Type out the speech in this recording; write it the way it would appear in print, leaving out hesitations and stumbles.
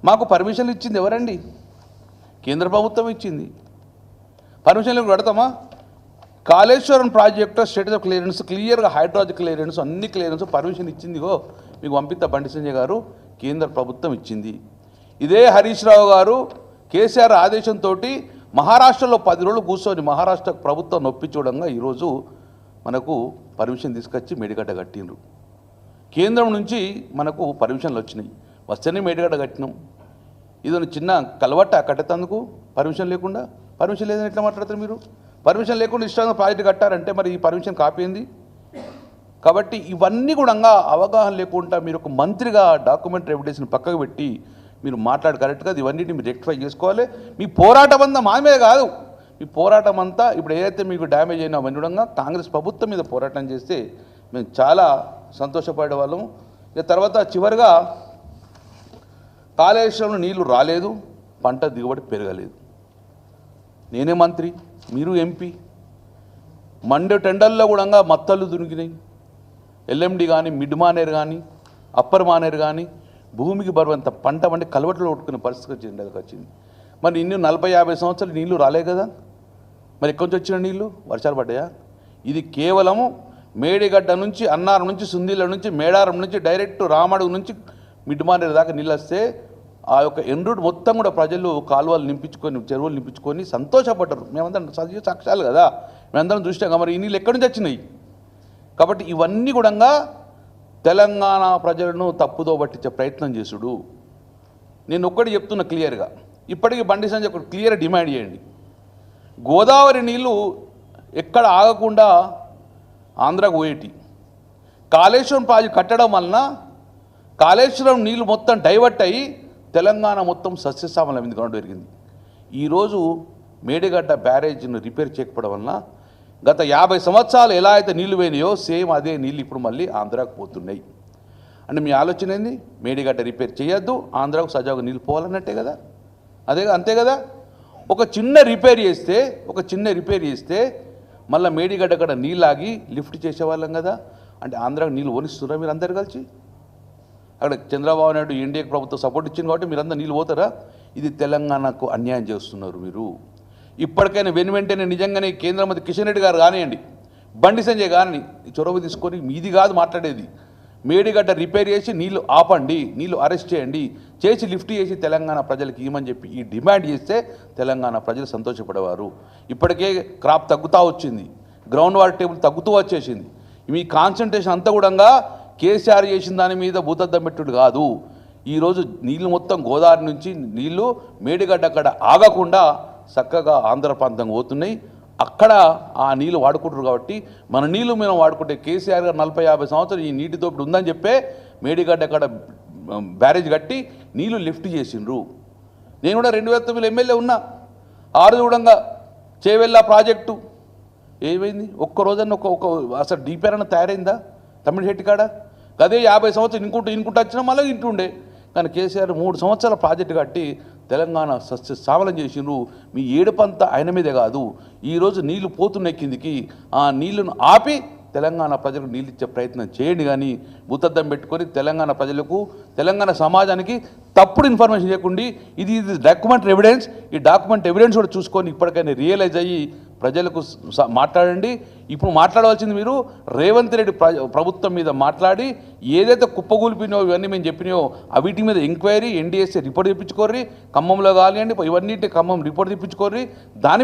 మాకు పర్మిషన్ ఇచ్చింది ఎవరండి? కేంద్ర ప్రభుత్వం ఇచ్చింది. పర్మిషన్లు పెడతామా? Kaleshwaram project status of clearance క్లియర్గా హైడ్రాలజిక్ క్లియరెన్స్ అన్ని క్లియరెన్స్ పర్మిషన్ ఇచ్చిందిగో మీకు పంపిస్తా బండి సంజయ్ గారు, కేంద్ర ప్రభుత్వం ఇచ్చింది. ఇదే హరీష్ రావు గారు కేసీఆర్ ఆదేశంతో మహారాష్ట్రలో 10 రోజులు కూర్చొని మహారాష్ట్ర ప్రభుత్వం నొప్పించడంగా ఈరోజు మనకు పర్మిషన్ తీసుకొచ్చి మేడిగడ్డ కట్టిండ్రు. కేంద్రం నుంచి మనకు పర్మిషన్లు వచ్చినాయి, వస్తేనే మేడిగడ్డ కట్టినాం. ఇది చిన్న కలవట్ట కట్టేందుకు పర్మిషన్ లేకుండా. పర్మిషన్ లేదని ఎట్లా మాట్లాడతారు మీరు? పర్మిషన్ లేకుండా ఇష్టంగా ప్రాజెక్టు కట్టారంటే మరి ఈ పర్మిషన్ కాపీ ఏంది? కాబట్టి ఇవన్నీ కూడా అవగాహన లేకుండా మీరు ఒక మంత్రిగా డాక్యుమెంటరీ ఎవిడెన్స్ని పక్కకు పెట్టి మీరు మాట్లాడి కరెక్ట్గా ఇవన్నిటిని మీరు రెక్టిఫై చేసుకోవాలి. మీ పోరాటం అంతా మా మీద కాదు, మీ పోరాటం అంతా ఇప్పుడు ఏదైతే మీకు డ్యామేజ్ అయినా అవన్నీ కూడా కాంగ్రెస్ ప్రభుత్వం మీద పోరాటం చేస్తే మేము చాలా సంతోషపడే వాళ్ళము. ఇక తర్వాత చివరిగా కాళేశ్వరంలో నీళ్లు రాలేదు, పంట దిగుబడి పెరగలేదు. నేనే మంత్రి, మీరు ఎంపీ. మండే టెండర్లో కూడా మత్తళ్ళు దునికినాయి. ఎల్ఎండి కానీ, మిడ్ మానేరు కానీ, అప్పర్ మానేరు కానీ భూమికి బరువంత పంట వంటి కలవట్లు కొట్టుకునే పరిస్థితి వచ్చింది. మరి ఇన్ని 40-50 సంవత్సరాలు నీళ్లు రాలే కదా, మరి ఎక్కడి నుంచి వచ్చిన నీళ్లు? వర్షాలు పడ్డాయా? ఇది కేవలము మేడిగడ్డ నుంచి, అన్నారం నుంచి, సుందీల నుంచి, మేడారం నుంచి డైరెక్ట్ రామడుగు నుంచి మిడ్మానేరు దాకా నీళ్ళు వస్తే ఆ యొక్క ఎండ్రూట్ మొత్తం కూడా ప్రజలు కాలువలు నింపించుకొని, చెరువులు నింపించుకొని సంతోషపడ్డారు. మేమందరం సజీవ సాక్ష్యాలు కదా, మేమందరం చూసినాం. మరి ఈ నీళ్ళు ఎక్కడి నుంచి వచ్చినాయి? కాబట్టి ఇవన్నీ కూడా తెలంగాణ ప్రజలను తప్పుదో పట్టించే ప్రయత్నం చేసుడు. నేను ఒక్కటి చెప్తున్నా క్లియర్గా, ఇప్పటికీ బండి సంజయ్ ఒక క్లియర్ డిమాండ్ చేయండి. గోదావరి నీళ్ళు ఎక్కడ ఆగకుండా ఆంధ్రాకు పోయేటి. కాళేశ్వరం ప్రాజెక్టు కట్టడం వలన కాళేశ్వరం నీళ్ళు మొత్తం డైవర్ట్ అయ్యి తెలంగాణ మొత్తం సస్యశ్యామలమైంది కావడం జరిగింది. ఈరోజు మేడిగడ్డ బ్యారేజ్ను రిపేర్ చేయకపోవడం వలన గత 50 సంవత్సరాలు ఎలా అయితే నీళ్లు పోయినాయో సేమ్ అదే నీళ్ళు ఇప్పుడు మళ్ళీ ఆంధ్రాకు పోతున్నాయి. అంటే మీ ఆలోచన ఏంది? మేడిగడ్డ రిపేర్ చేయొద్దు, ఆంధ్రాకు సజావుగా నీళ్ళు పోవాలన్నట్టే కదా, అంతే కదా. ఒక చిన్న రిపేర్ చేస్తే మళ్ళీ మేడిగడ్డ కడ నీళ్ళు ఆగి లిఫ్ట్ చేసేవాళ్ళం కదా. అంటే ఆంధ్రాకు నీళ్ళు ఓనిస్తున్నారా మీరు అందరు కలిసి? అక్కడ చంద్రబాబు నాయుడు ఎన్డీఏ ప్రభుత్వం సపోర్ట్ ఇచ్చింది కాబట్టి మీరు అందరూ నీళ్ళు పోతారా? ఇది తెలంగాణకు అన్యాయం చేస్తున్నారు మీరు. ఇప్పటికైనా వెంటనే నిజంగానే కేంద్ర మంత్రి కిషన్ రెడ్డి గారు కానివ్వండి, బండి సంజయ్ గారిని చొరవ తీసుకొని మీది కాదు మాట్లాడేది, మేడిగడ్డ రిపేర్ చేసి నీళ్ళు ఆపండి, నీళ్ళు అరెస్ట్ చేసి లిఫ్ట్ చేసి తెలంగాణ ప్రజలకు ఇవ్వమని చెప్పి ఈ డిమాండ్ చేస్తే తెలంగాణ ప్రజలు సంతోషపడేవారు. ఇప్పటికే క్రాప్ తగ్గుతూ వచ్చింది, గ్రౌండ్ వాటర్ టేబుల్ తగ్గుతూ వచ్చేసింది. మీ కాన్సన్ట్రేషన్ అంతా కూడా కేసీఆర్ చేసిన దాని మీద భూతద్దం పెట్టుడు కాదు. ఈరోజు నీళ్ళు మొత్తం గోదావరి నుంచి నీళ్ళు మేడిగడ్డ అక్కడ ఆగకుండా చక్కగా ఆంధ్ర ప్రాంతం పోతున్నాయి. అక్కడ ఆ నీళ్ళు వాడుకుంటారు కాబట్టి మన నీళ్ళు మేము వాడుకుంటే కేసీఆర్ గారు 40-50 సంవత్సరాలు ఈ నీటి దోపిడి ఉందని చెప్పే మేడిగడ్డ అక్కడ బ్యారేజ్ కట్టి నీళ్లు లిఫ్ట్ చేసిండ్రు. నేను కూడా 2009 ఎమ్మెల్యే ఉన్నా. ఆరు కూడా చేవెళ్ళ ప్రాజెక్టు ఏమైంది? ఒక్క రోజన్న అసలు డీపేరన్న తయారైందా తమిళహెట్టి కాడ? అదే 50 సంవత్సరాలు ఇంకుంటూ వచ్చినా మళ్ళీ ఇంటుండే. కానీ కేసీఆర్ 3 సంవత్సరాల ప్రాజెక్టు కట్టి తెలంగాణ సస్యశ్యామలం చేసిండ్రు. మీ ఏడుపంతా ఆయన మీదే కాదు, ఈరోజు నీళ్లు పోతున్నాయి కిందికి, ఆ నీళ్లను ఆపి తెలంగాణ ప్రజలకు నీళ్ళు ఇచ్చే ప్రయత్నం చేయండి. కానీ భూతద్దం పెట్టుకొని తెలంగాణ ప్రజలకు, తెలంగాణ సమాజానికి తప్పుడు ఇన్ఫర్మేషన్ చేయకుండా ఇది డాక్యుమెంటరీ ఎవిడెన్స్, ఈ డాక్యుమెంట్ ఎవిడెన్స్ కూడా చూసుకొని ఇప్పటికైనా రియలైజ్ అయ్యి ప్రజలకు మాట్లాడండి. ఇప్పుడు మాట్లాడవలసింది మీరు రేవంత్ రెడ్డి ప్రభుత్వం మీద మాట్లాడి ఏదైతే కుప్పగూలిపినో ఇవన్నీ మేము చెప్పినాయో వీటి మీద ఎంక్వైరీ, ఎన్డీఎస్ఏ రిపోర్ట్ తెప్పించుకోర్రి, ఖమ్మంలో కానివ్వండి ఇవన్నీ ఖమ్మం రిపోర్ట్ తెప్పించుకోర్రి, దాని మీద